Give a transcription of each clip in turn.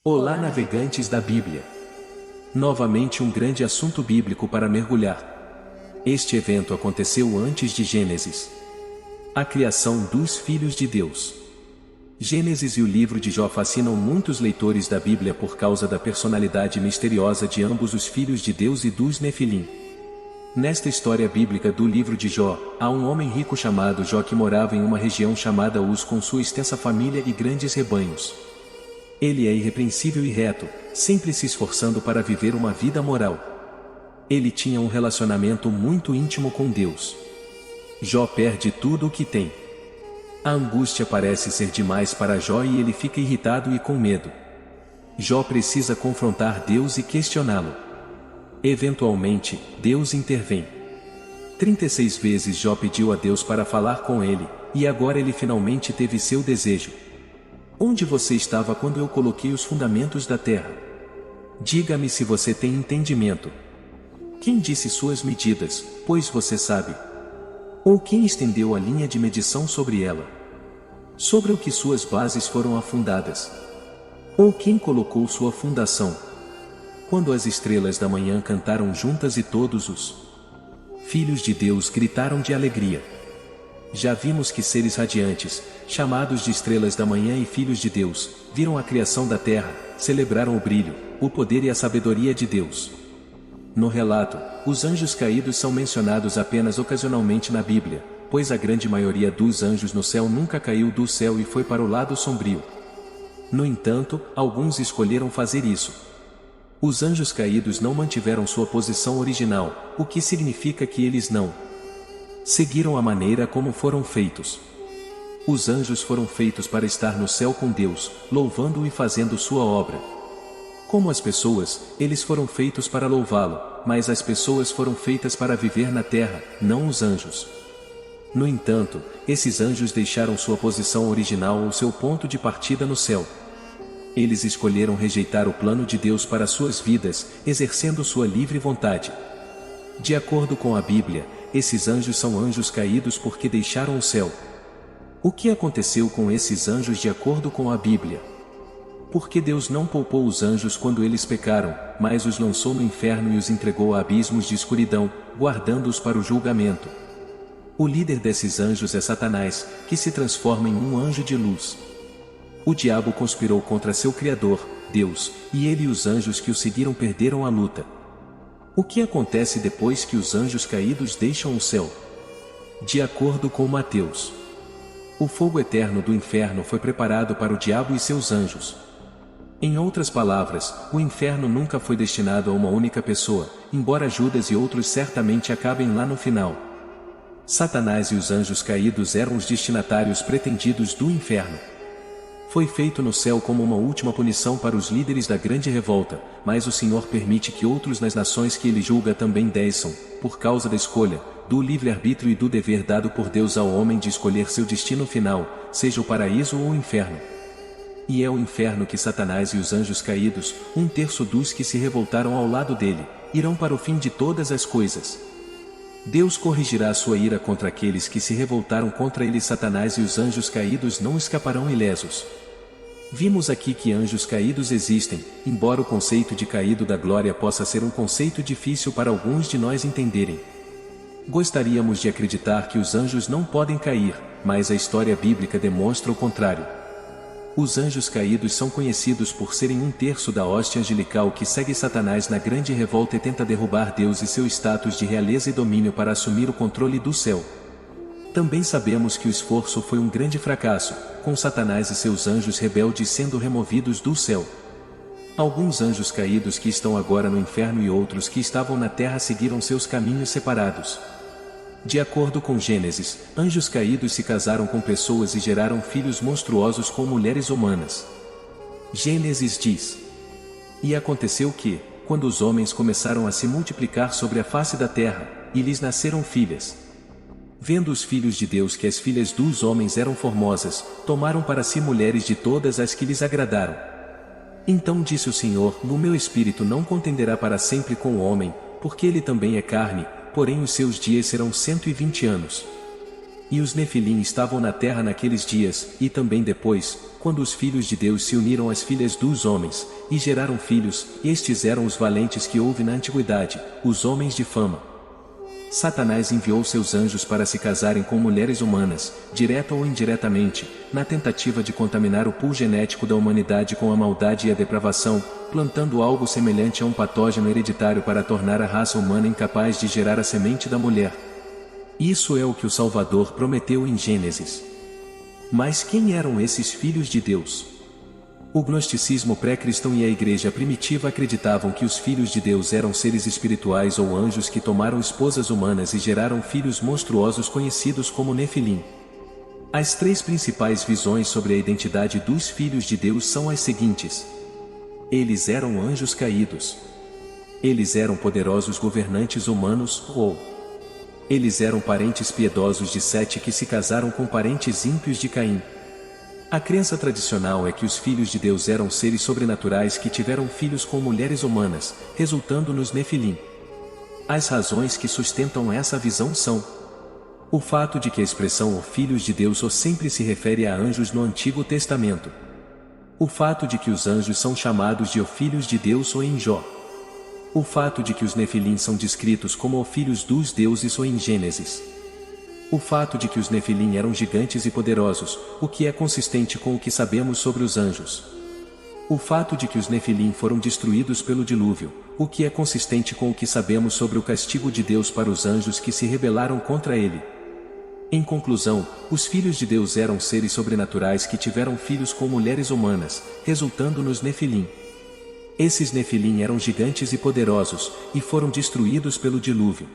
Olá, navegantes da Bíblia! Novamente um grande assunto bíblico para mergulhar. Este evento aconteceu antes de Gênesis. A criação dos filhos de Deus. Gênesis e o livro de Jó fascinam muitos leitores da Bíblia por causa da personalidade misteriosa de ambos os filhos de Deus e dos Nefilim. Nesta história bíblica do livro de Jó, há um homem rico chamado Jó que morava em uma região chamada Uz com sua extensa família e grandes rebanhos. Ele é irrepreensível e reto, sempre se esforçando para viver uma vida moral. Ele tinha um relacionamento muito íntimo com Deus. Jó perde tudo o que tem. A angústia parece ser demais para Jó e ele fica irritado e com medo. Jó precisa confrontar Deus e questioná-lo. Eventualmente, Deus intervém. 36 vezes Jó pediu a Deus para falar com ele, e agora ele finalmente teve seu desejo. Onde você estava quando eu coloquei os fundamentos da terra? Diga-me se você tem entendimento. Quem disse suas medidas, pois você sabe? Ou quem estendeu a linha de medição sobre ela? Sobre o que suas bases foram afundadas? Ou quem colocou sua fundação? Quando as estrelas da manhã cantaram juntas e todos os filhos de Deus gritaram de alegria. Já vimos que seres radiantes, chamados de estrelas da manhã e filhos de Deus, viram a criação da terra, celebraram o brilho, o poder e a sabedoria de Deus. No relato, os anjos caídos são mencionados apenas ocasionalmente na Bíblia, pois a grande maioria dos anjos no céu nunca caiu do céu e foi para o lado sombrio. No entanto, alguns escolheram fazer isso. Os anjos caídos não mantiveram sua posição original, o que significa que eles não seguiram a maneira como foram feitos. Os anjos foram feitos para estar no céu com Deus, louvando-o e fazendo sua obra. Como as pessoas, eles foram feitos para louvá-lo, mas as pessoas foram feitas para viver na terra, não os anjos. No entanto, esses anjos deixaram sua posição original ou seu ponto de partida no céu. Eles escolheram rejeitar o plano de Deus para suas vidas, exercendo sua livre vontade. De acordo com a Bíblia, esses anjos são anjos caídos porque deixaram o céu. O que aconteceu com esses anjos de acordo com a Bíblia? Porque Deus não poupou os anjos quando eles pecaram, mas os lançou no inferno e os entregou a abismos de escuridão, guardando-os para o julgamento. O líder desses anjos é Satanás, que se transforma em um anjo de luz. O diabo conspirou contra seu Criador, Deus, e ele e os anjos que o seguiram perderam a luta. O que acontece depois que os anjos caídos deixam o céu? De acordo com Mateus, o fogo eterno do inferno foi preparado para o diabo e seus anjos. Em outras palavras, o inferno nunca foi destinado a uma única pessoa, embora Judas e outros certamente acabem lá no final. Satanás e os anjos caídos eram os destinatários pretendidos do inferno. Foi feito no céu como uma última punição para os líderes da grande revolta, mas o Senhor permite que outros nas nações que ele julga também desçam, por causa da escolha, do livre-arbítrio e do dever dado por Deus ao homem de escolher seu destino final, seja o paraíso ou o inferno. E é o inferno que Satanás e os anjos caídos, um terço dos que se revoltaram ao lado dele, irão para o fim de todas as coisas. Deus corrigirá sua ira contra aqueles que se revoltaram contra ele. Satanás e os anjos caídos não escaparão ilesos. Vimos aqui que anjos caídos existem, embora o conceito de caído da glória possa ser um conceito difícil para alguns de nós entenderem. Gostaríamos de acreditar que os anjos não podem cair, mas a história bíblica demonstra o contrário. Os anjos caídos são conhecidos por serem um terço da hoste angelical que segue Satanás na grande revolta e tenta derrubar Deus e seu status de realeza e domínio para assumir o controle do céu. Também sabemos que o esforço foi um grande fracasso, com Satanás e seus anjos rebeldes sendo removidos do céu. Alguns anjos caídos que estão agora no inferno e outros que estavam na terra seguiram seus caminhos separados. De acordo com Gênesis, anjos caídos se casaram com pessoas e geraram filhos monstruosos com mulheres humanas. Gênesis diz: E aconteceu que, quando os homens começaram a se multiplicar sobre a face da terra, e lhes nasceram filhas. Vendo os filhos de Deus que as filhas dos homens eram formosas, tomaram para si mulheres de todas as que lhes agradaram. Então disse o Senhor: O meu espírito não contenderá para sempre com o homem, porque ele também é carne, porém os seus dias serão 120 anos. E os Nefilim estavam na terra naqueles dias, e também depois, quando os filhos de Deus se uniram às filhas dos homens, e geraram filhos, estes eram os valentes que houve na antiguidade, os homens de fama. Satanás enviou seus anjos para se casarem com mulheres humanas, direta ou indiretamente, na tentativa de contaminar o pool genético da humanidade com a maldade e a depravação, plantando algo semelhante a um patógeno hereditário para tornar a raça humana incapaz de gerar a semente da mulher. Isso é o que o Salvador prometeu em Gênesis. Mas quem eram esses filhos de Deus? O gnosticismo pré-cristão e a igreja primitiva acreditavam que os filhos de Deus eram seres espirituais ou anjos que tomaram esposas humanas e geraram filhos monstruosos conhecidos como Nefilim. As três principais visões sobre a identidade dos filhos de Deus são as seguintes. Eles eram anjos caídos. Eles eram poderosos governantes humanos, ou eles eram parentes piedosos de Sete que se casaram com parentes ímpios de Caim. A crença tradicional é que os filhos de Deus eram seres sobrenaturais que tiveram filhos com mulheres humanas, resultando nos Nefilim. As razões que sustentam essa visão são: o fato de que a expressão "os filhos de Deus" sempre se refere a anjos no Antigo Testamento. O fato de que os anjos são chamados de "os filhos de Deus" ou em Jó. O fato de que os Nefilim são descritos como "os filhos dos deuses" ou em Gênesis. O fato de que os Nefilim eram gigantes e poderosos, o que é consistente com o que sabemos sobre os anjos. O fato de que os Nefilim foram destruídos pelo dilúvio, o que é consistente com o que sabemos sobre o castigo de Deus para os anjos que se rebelaram contra ele. Em conclusão, os filhos de Deus eram seres sobrenaturais que tiveram filhos com mulheres humanas, resultando nos Nefilim. Esses Nefilim eram gigantes e poderosos, e foram destruídos pelo dilúvio.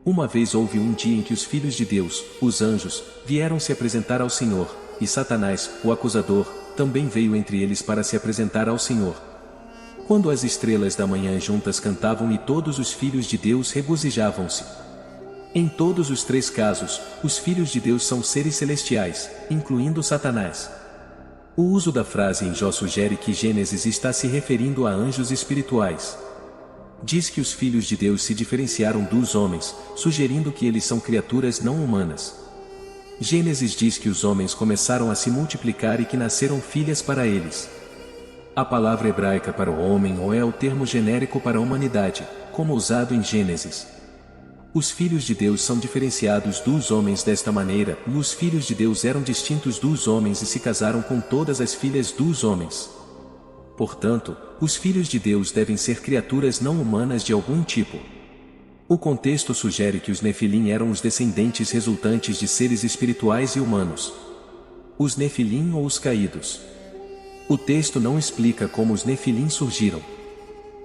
Uma vez houve um dia em que os filhos de Deus, os anjos, vieram se apresentar ao Senhor, e Satanás, o acusador, também veio entre eles para se apresentar ao Senhor. Quando as estrelas da manhã juntas cantavam e todos os filhos de Deus regozijavam-se. Em todos os três casos, os filhos de Deus são seres celestiais, incluindo Satanás. O uso da frase em Jó sugere que Gênesis está se referindo a anjos espirituais. Diz que os filhos de Deus se diferenciaram dos homens, sugerindo que eles são criaturas não humanas. Gênesis diz que os homens começaram a se multiplicar e que nasceram filhas para eles. A palavra hebraica para o homem ou é o termo genérico para a humanidade, como usado em Gênesis. Os filhos de Deus são diferenciados dos homens desta maneira, e os filhos de Deus eram distintos dos homens e se casaram com todas as filhas dos homens. Portanto, os filhos de Deus devem ser criaturas não humanas de algum tipo. O contexto sugere que os Nefilim eram os descendentes resultantes de seres espirituais e humanos. Os Nefilim ou os caídos. O texto não explica como os Nefilim surgiram.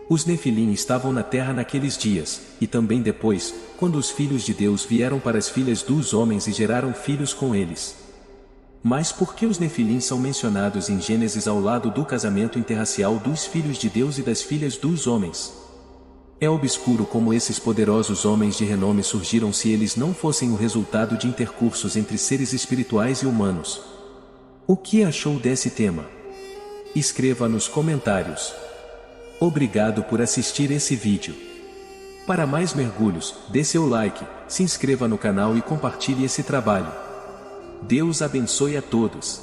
Os Nefilim estavam na terra naqueles dias, e também depois, quando os filhos de Deus vieram para as filhas dos homens e geraram filhos com eles. Mas por que os Nefilim são mencionados em Gênesis ao lado do casamento interracial dos filhos de Deus e das filhas dos homens? É obscuro como esses poderosos homens de renome surgiram se eles não fossem o resultado de intercursos entre seres espirituais e humanos. O que achou desse tema? Escreva nos comentários. Obrigado por assistir esse vídeo. Para mais mergulhos, dê seu like, se inscreva no canal e compartilhe esse trabalho. Deus abençoe a todos.